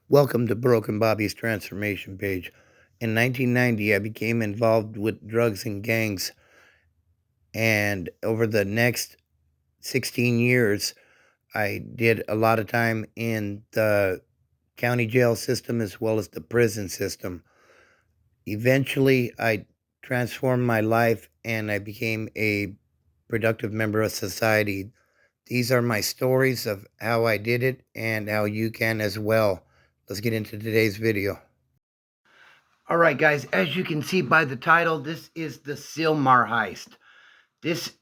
Welcome to Broken Bobby's Transformation Page. In 1990, I became involved with drugs and gangs, and over the next 16 years, I did a lot of time in the county jail system as well as the prison system. Eventually, I transformed my life and I became a productive member of society. These are my stories of how I did it and how you can as well. Let's get into today's video. All right, guys, as you can see by the title, this is the Sylmar heist. This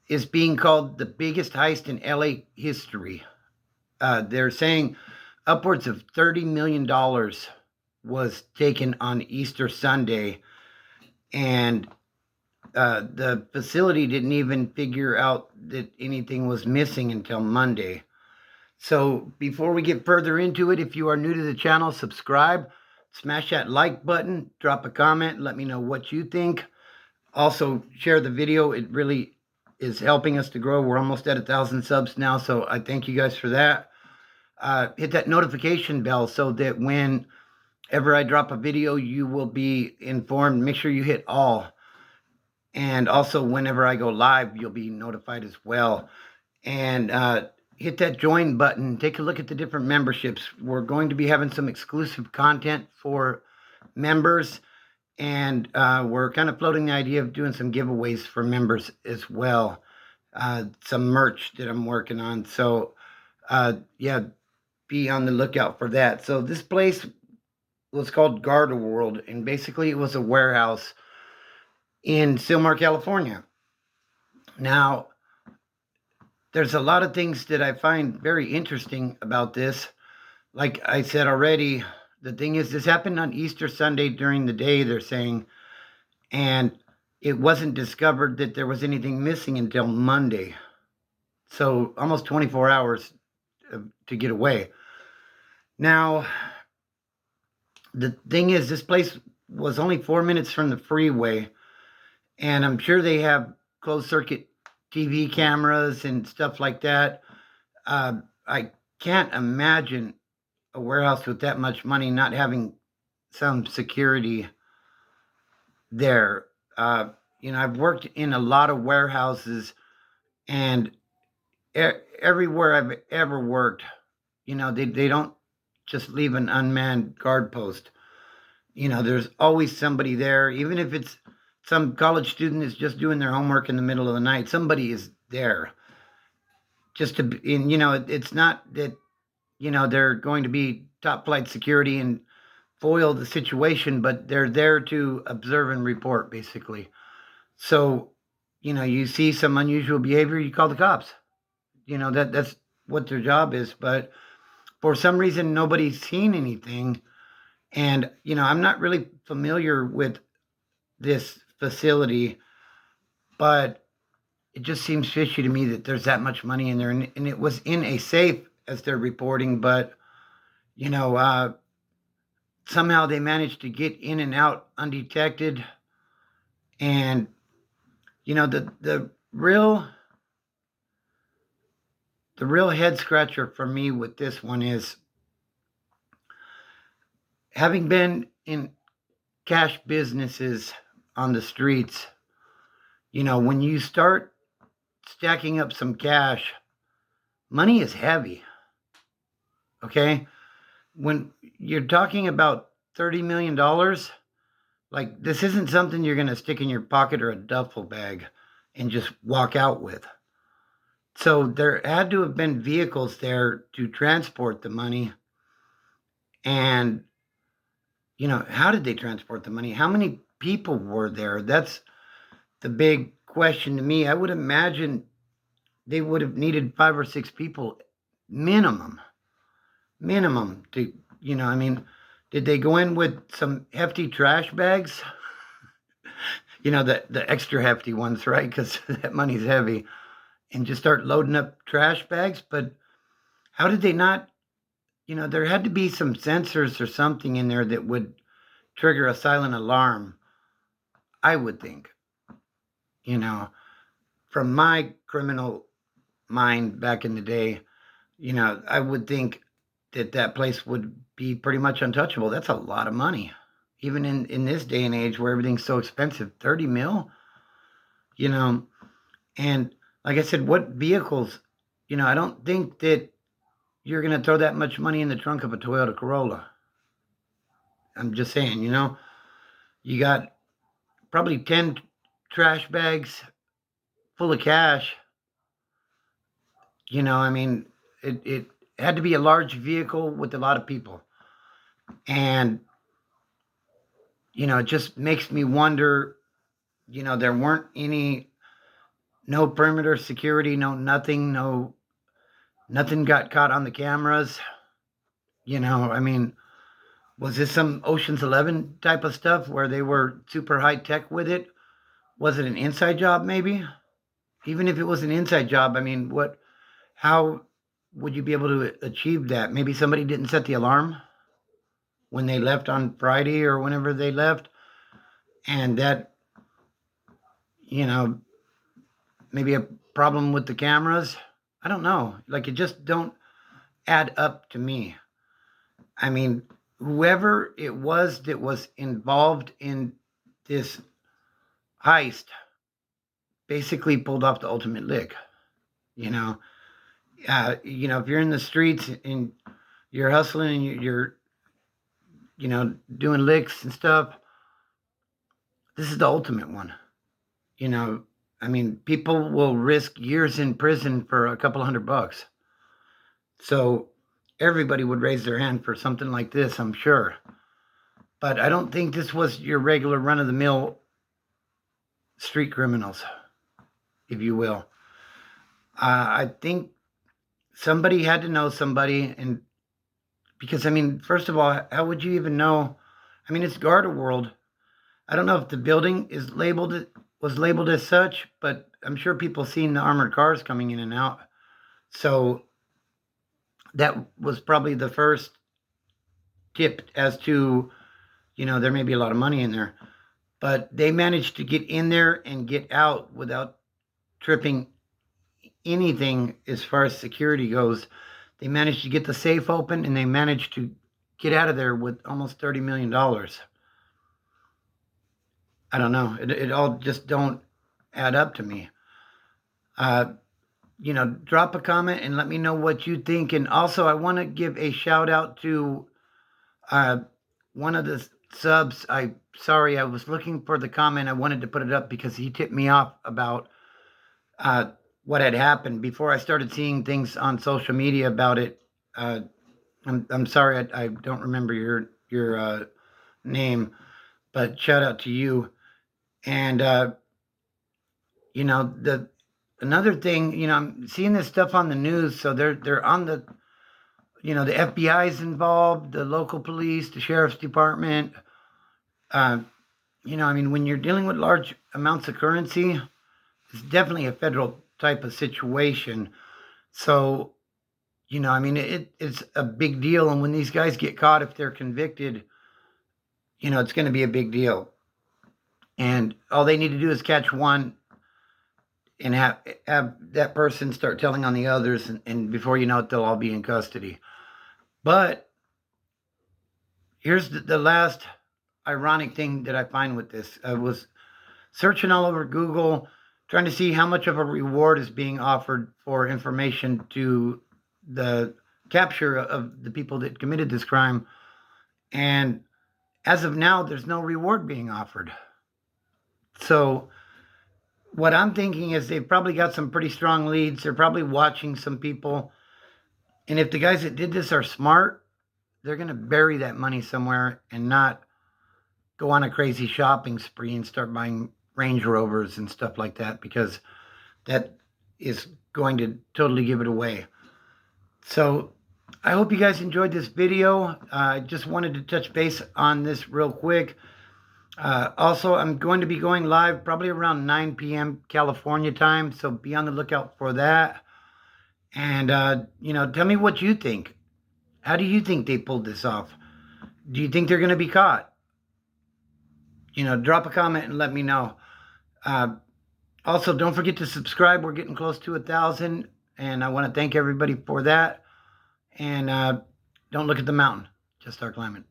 is being called the biggest heist in LA history. They're saying upwards of $30 million was taken on Easter Sunday, and the facility didn't even figure out that anything was missing until Monday. So before we get further into it, if you are new to the channel, subscribe, smash that like button, drop a comment, let me know what you think. Also, share the video. It really is helping us to grow. We're almost at 1,000 subs now, so I thank you guys for that. Hit that notification bell so that whenever I drop a video, you will be informed. Make sure you hit all. And also, whenever I go live, you'll be notified as well. And hit that join button. Take a look at the different memberships. We're going to be having some exclusive content for members. And we're kind of floating the idea of doing some giveaways for members as well. Some merch that I'm working on. So, yeah, be on the lookout for that. So this place was called Garda World. And basically it was a warehouse in Sylmar, California. Now, there's a lot of things that I find very interesting about this. Like I said already, the thing is, this happened on Easter Sunday during the day, they're saying, and it wasn't discovered that there was anything missing until Monday. So almost 24 hours to get away. Now, the thing is, this place was only 4 minutes from the freeway, and I'm sure they have closed circuit TV cameras and stuff like that. I can't imagine a warehouse with that much money not having some security there. I've worked in a lot of warehouses, and everywhere I've ever worked, they don't just leave an unmanned guard post. There's always somebody there, even if it's some college student is just doing their homework in the middle of the night. Somebody is there just to, and it's not that, they're going to be top flight security and foil the situation, but they're there to observe and report, basically. So, you see some unusual behavior, you call the cops. That's what their job is. But for some reason, nobody's seen anything. And, I'm not really familiar with this facility, but it just seems fishy to me that there's that much money in there. And it was in a safe, as they're reporting, but, somehow they managed to get in and out undetected. And, the real head scratcher for me with this one is, having been in cash businesses on the streets, when you start stacking up some cash, money is heavy. Okay? When you're talking about $30 million, like, this isn't something you're going to stick in your pocket or a duffel bag and just walk out with. So there had to have been vehicles there to transport the money. And, how did they transport the money? How many people were there? That's the big question to me. I would imagine they would have needed 5 or 6 people minimum to, did they go in with some hefty trash bags? The extra hefty ones, right? Because that money's heavy. And just start loading up trash bags. But how did they not, there had to be some sensors or something in there that would trigger a silent alarm, I would think. From my criminal mind back in the day, I would think that place would be pretty much untouchable. That's a lot of money. Even in this day and age where everything's so expensive, 30 mil, you know, and like I said, what vehicles, I don't think that you're going to throw that much money in the trunk of a Toyota Corolla. I'm just saying, you got probably 10 trash bags full of cash. I mean, it had to be a large vehicle with a lot of people. And, it just makes me wonder, there weren't no perimeter security, nothing got caught on the cameras. I mean, was this some Ocean's 11 type of stuff where they were super high tech with it? Was it an inside job maybe? Even if it was an inside job, I mean, how would you be able to achieve that? Maybe somebody didn't set the alarm when they left on Friday or whenever they left, and that, maybe a problem with the cameras. I don't know. Like, it just don't add up to me. I mean, whoever it was that was involved in this heist basically pulled off the ultimate lick. If you're in the streets and you're hustling and you're doing licks and stuff, this is the ultimate one. I mean, people will risk years in prison for a couple $100. So everybody would raise their hand for something like this, I'm sure. But I don't think this was your regular run-of-the-mill street criminals, if you will. I think somebody had to know somebody, and because, I mean, first of all, how would you even know? I mean, it's Garda World. I don't know if the building was labeled as such, but I'm sure people seen the armored cars coming in and out. So that was probably the first tip as to, there may be a lot of money in there. But they managed to get in there and get out without tripping anything as far as security goes. They managed to get the safe open, and they managed to get out of there with almost $30 million. I don't know. It all just don't add up to me. Drop a comment and let me know what you think. And also, I want to give a shout out to one of the subs. I was looking for the comment. I wanted to put it up because he tipped me off about what had happened before I started seeing things on social media about it. I'm sorry, I don't remember your name, but shout out to you. And another thing, I'm seeing this stuff on the news, so they're on the, the FBI is involved, the local police, the sheriff's department. I mean, when you're dealing with large amounts of currency, it's definitely a federal type of situation. So, I mean, it's a big deal. And when these guys get caught, if they're convicted, it's going to be a big deal. And all they need to do is catch one and have that person start telling on the others. And before you know it, they'll all be in custody. But here's the last ironic thing that I find with this. I was searching all over Google, trying to see how much of a reward is being offered for information to the capture of the people that committed this crime. And as of now, there's no reward being offered. So what I'm thinking is they've probably got some pretty strong leads. They're probably watching some people. And if the guys that did this are smart, they're going to bury that money somewhere and not go on a crazy shopping spree and start buying Range Rovers and stuff like that, because that is going to totally give it away. So I hope you guys enjoyed this video. I just wanted to touch base on this real quick. Also, I'm going to be going live probably around 9 p.m. California time, so be on the lookout for that. And, tell me what you think. How do you think they pulled this off? Do you think they're going to be caught? Drop a comment and let me know. Also, don't forget to subscribe. We're getting close to 1,000, and I want to thank everybody for that. And Don't look at the mountain. Just start climbing.